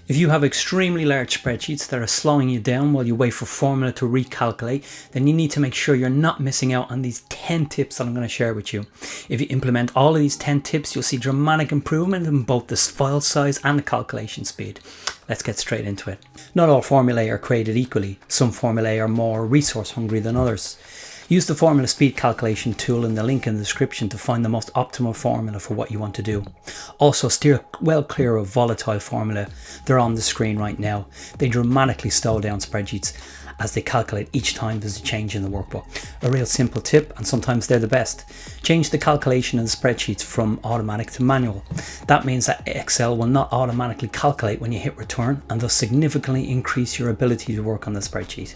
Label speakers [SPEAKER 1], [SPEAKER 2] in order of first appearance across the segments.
[SPEAKER 1] If you have extremely large spreadsheets that are slowing you down while you wait for Formula to recalculate, then you need to make sure you're not missing out on these 10 tips that I'm going to share with you. If you implement all of these 10 tips, you'll see dramatic improvement in both the file size and the calculation speed. Let's get straight into it. Not all formulae are created equally. Some formulae are more resource hungry than others. Use the formula speed calculation tool in the link in the description to find the most optimal formula for what you want to do. Also, steer well clear of volatile formulae. They're on the screen right now. They dramatically slow down spreadsheets as they calculate each time there's a change in the workbook. A real simple tip, and sometimes they're the best. Change the calculation in the spreadsheets from automatic to manual. That means that Excel will not automatically calculate when you hit return, and thus significantly increase your ability to work on the spreadsheet.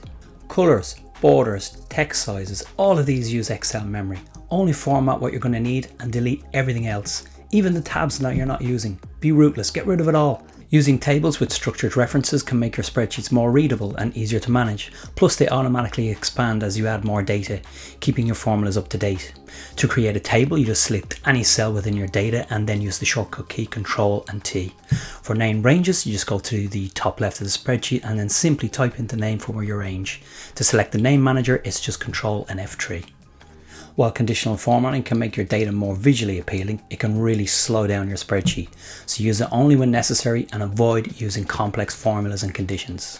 [SPEAKER 1] Colors, borders, text sizes, all of these use Excel memory. Only format what you're going to need and delete everything else. Even the tabs that you're not using. Be ruthless, get rid of it all. Using tables with structured references can make your spreadsheets more readable and easier to manage. Plus they automatically expand as you add more data, keeping your formulas up to date. To create a table, you just select any cell within your data and then use the shortcut key Ctrl and T. For name ranges, you just go to the top left of the spreadsheet and then simply type in the name for your range. To select the name manager, it's just Ctrl and F3. While conditional formatting can make your data more visually appealing, it can really slow down your spreadsheet. So use it only when necessary and avoid using complex formulas and conditions.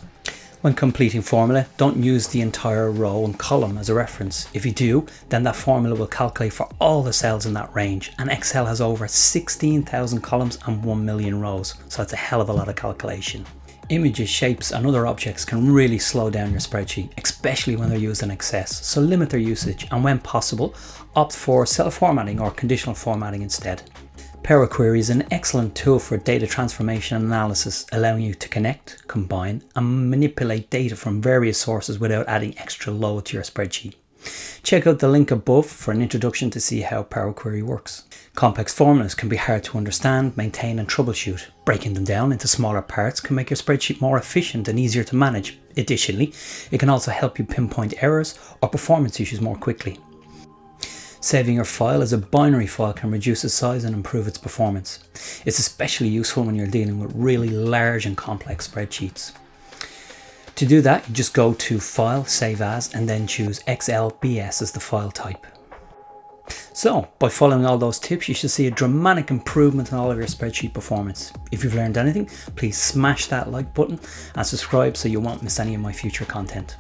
[SPEAKER 1] When completing formula, don't use the entire row and column as a reference. If you do, then that formula will calculate for all the cells in that range, and Excel has over 16,000 columns and 1 million rows, so that's a hell of a lot of calculation. Images, shapes and other objects can really slow down your spreadsheet, especially when they're used in excess, so limit their usage and when possible, opt for self-formatting or conditional formatting instead. Power Query is an excellent tool for data transformation and analysis, allowing you to connect, combine and manipulate data from various sources without adding extra load to your spreadsheet. Check out the link above for an introduction to see how Power Query works. Complex formulas can be hard to understand, maintain and troubleshoot. Breaking them down into smaller parts can make your spreadsheet more efficient and easier to manage. Additionally, it can also help you pinpoint errors or performance issues more quickly. Saving your file as a binary file can reduce its size and improve its performance. It's especially useful when you're dealing with really large and complex spreadsheets. To do that, you just go to File, Save As, and then choose XLBS as the file type. So, by following all those tips, you should see a dramatic improvement in all of your spreadsheet performance. If you've learned anything, please smash that like button and subscribe so you won't miss any of my future content.